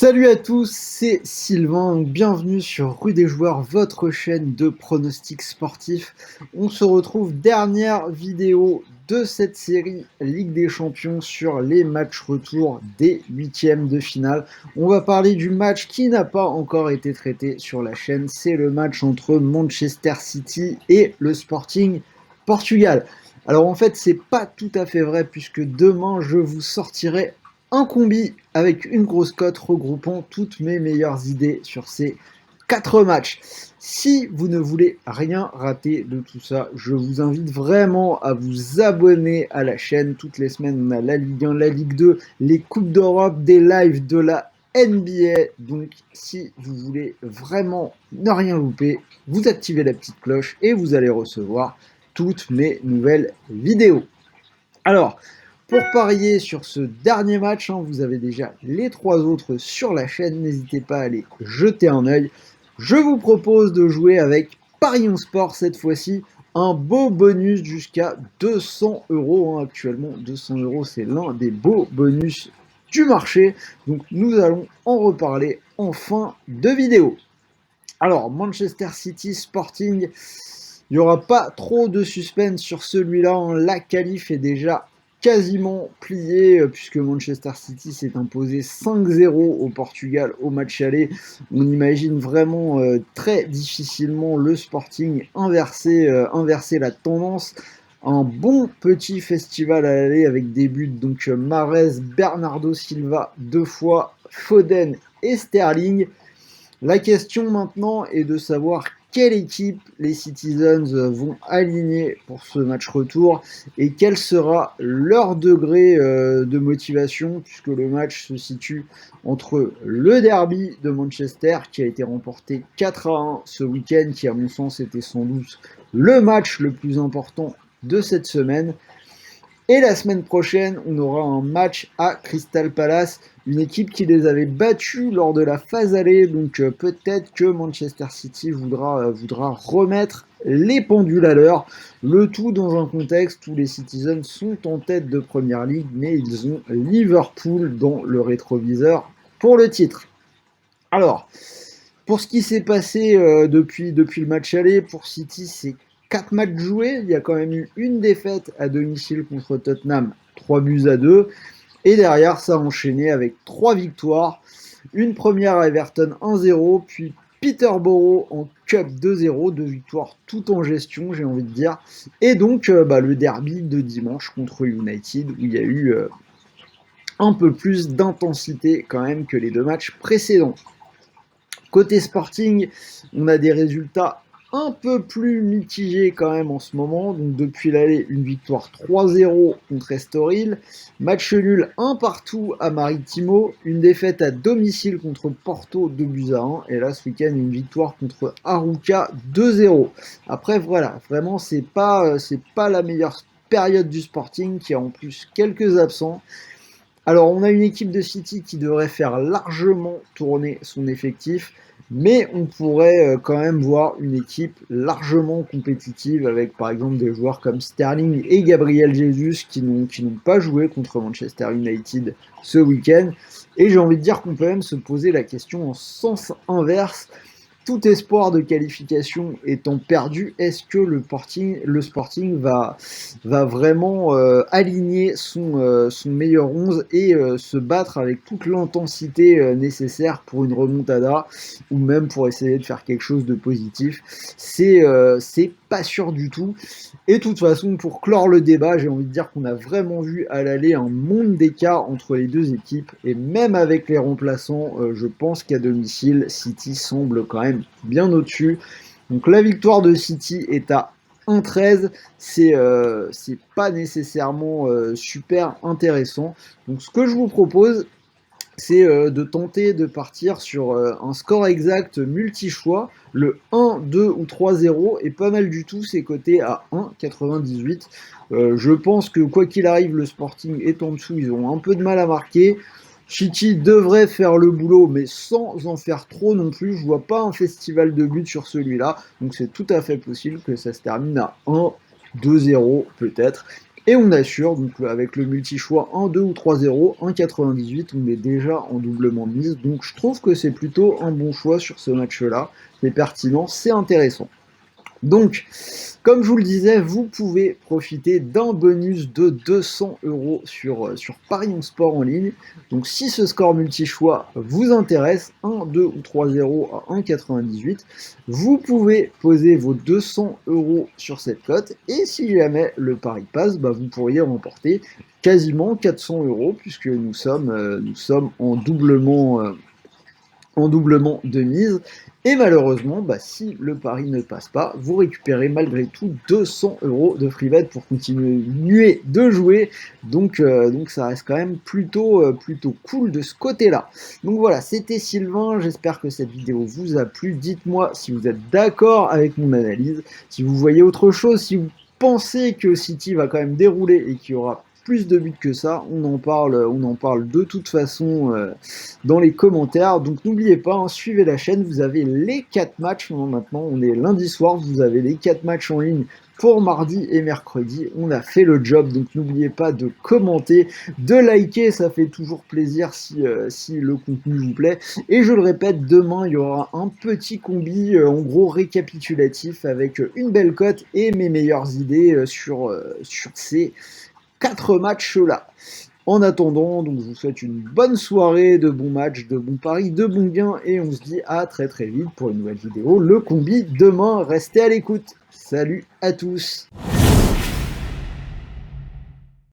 Salut à tous, c'est Sylvain, bienvenue sur Rue des Joueurs, votre chaîne de pronostics sportifs. On se retrouve dernière vidéo de cette série Ligue des Champions sur les matchs retour des huitièmes de finale. On va parler du match qui n'a pas encore été traité sur la chaîne, c'est le match entre Manchester City et le Sporting Portugal. Alors en fait, c'est pas tout à fait vrai puisque demain je vous sortirai un combi avec une grosse cote regroupant toutes mes meilleures idées sur ces 4 matchs. Si vous ne voulez rien rater de tout ça, je vous invite vraiment à vous abonner à la chaîne. Toutes les semaines, on a la Ligue 1, la Ligue 2, les Coupes d'Europe, des lives de la NBA. Donc, si vous voulez vraiment ne rien louper, vous activez la petite cloche et vous allez recevoir toutes mes nouvelles vidéos. Alors, pour parier sur ce dernier match, vous avez déjà les 3 autres sur la chaîne, n'hésitez pas à aller jeter un œil. Je vous propose de jouer avec Parions Sport cette fois-ci, un beau bonus jusqu'à 200 € actuellement. 200 €, c'est l'un des beaux bonus du marché, donc nous allons en reparler en fin de vidéo. Alors, Manchester City Sporting, il n'y aura pas trop de suspense sur celui-là. La qualif est déjà quasiment pliée puisque Manchester City s'est imposé 5-0 au Portugal au match aller. On imagine vraiment très difficilement le Sporting inverser la tendance. Un bon petit festival à l'aller avec des buts donc Mahrez, Bernardo Silva 2 fois, Foden et Sterling. La question maintenant est de savoir quelle équipe les Citizens vont aligner pour ce match retour et quel sera leur degré de motivation puisque le match se situe entre le derby de Manchester qui a été remporté 4-1 ce week-end, qui à mon sens était sans doute le match le plus important de cette semaine. Et la semaine prochaine, on aura un match à Crystal Palace, une équipe qui les avait battus lors de la phase aller, donc peut-être que Manchester City voudra remettre les pendules à l'heure, le tout dans un contexte où les Citizens sont en tête de Première Ligue, mais ils ont Liverpool dans le rétroviseur pour le titre. Alors, pour ce qui s'est passé depuis le match aller, pour City, c'est 4 matchs joués. Il y a quand même eu une défaite à domicile contre Tottenham, 3-2. Et derrière, ça a enchaîné avec 3 victoires. Une première à Everton 1-0, puis Peterborough en Cup 2-0, 2 victoires tout en gestion, j'ai envie de dire. Et donc, le derby de dimanche contre United, où il y a eu un peu plus d'intensité quand même que les 2 matchs précédents. Côté Sporting, on a des résultats un peu plus mitigés quand même en ce moment. Donc depuis l'aller, une victoire 3-0 contre Estoril, match nul 1 partout à Maritimo, une défaite à domicile contre Porto 2-1, et là ce week-end une victoire contre Arouca 2-0. Après voilà, vraiment c'est pas la meilleure période du Sporting, qui a en plus quelques absents. Alors, on a une équipe de City qui devrait faire largement tourner son effectif, mais on pourrait quand même voir une équipe largement compétitive avec par exemple des joueurs comme Sterling et Gabriel Jesus qui n'ont pas joué contre Manchester United ce week-end. Et j'ai envie de dire qu'on peut même se poser la question en sens inverse. Tout espoir de qualification étant perdu, est-ce que le Sporting va vraiment aligner son meilleur 11 et se battre avec toute l'intensité nécessaire pour une remontada ou même pour essayer de faire quelque chose de positif? C'est pas sûr du tout. Et de toute façon, pour clore le débat, j'ai envie de dire qu'on a vraiment vu à l'aller un monde d'écart entre les deux équipes. Et même avec les remplaçants, je pense qu'à domicile, City semble quand même bien au-dessus. Donc la victoire de City est à 1,13. C'est pas nécessairement super intéressant. Donc ce que je vous propose, c'est de tenter de partir sur un score exact multi-choix. Le 1, 2 ou 3-0 est pas mal du tout, c'est coté à 1,98. Je pense que quoi qu'il arrive, le Sporting est en dessous, ils ont un peu de mal à marquer. City devrait faire le boulot, mais sans en faire trop non plus. Je vois pas un festival de buts sur celui-là, donc c'est tout à fait possible que ça se termine à 1, 2-0 peut-être. Et on assure, donc avec le multi-choix 1-2 ou 3-0, 1,98, on est déjà en doublement de mise. Donc je trouve que c'est plutôt un bon choix sur ce match-là. C'est pertinent, c'est intéressant. Donc, comme je vous le disais, vous pouvez profiter d'un bonus de 200 € sur Paris mon sport en ligne. Donc, si ce score multi-choix vous intéresse, 1, 2 ou 3-0 à 1,98, vous pouvez poser vos 200 € sur cette cote. Et si jamais le pari passe, bah, vous pourriez remporter quasiment 400 € puisque nous sommes en doublement de mise. Et malheureusement, bah, si le pari ne passe pas, vous récupérez malgré tout 200 € de free bet pour continuer de jouer. Donc ça reste quand même plutôt cool de ce côté-là. Donc voilà, c'était Sylvain. J'espère que cette vidéo vous a plu. Dites-moi si vous êtes d'accord avec mon analyse, si vous voyez autre chose, si vous pensez que City va quand même dérouler et qu'il y aura plus de buts que ça, on en parle de toute façon dans les commentaires. Donc n'oubliez pas, hein, suivez la chaîne, vous avez les 4 matchs, maintenant on est lundi soir, vous avez les 4 matchs en ligne pour mardi et mercredi. On a fait le job, donc n'oubliez pas de commenter, de liker, ça fait toujours plaisir si le contenu vous plaît. Et je le répète, demain il y aura un petit combi, en gros récapitulatif, avec une belle cote et mes meilleures idées sur ces 4 matchs-là. En attendant, donc je vous souhaite une bonne soirée, de bons matchs, de bons paris, de bons gains, et on se dit à très très vite pour une nouvelle vidéo. Le combi demain, restez à l'écoute. Salut à tous.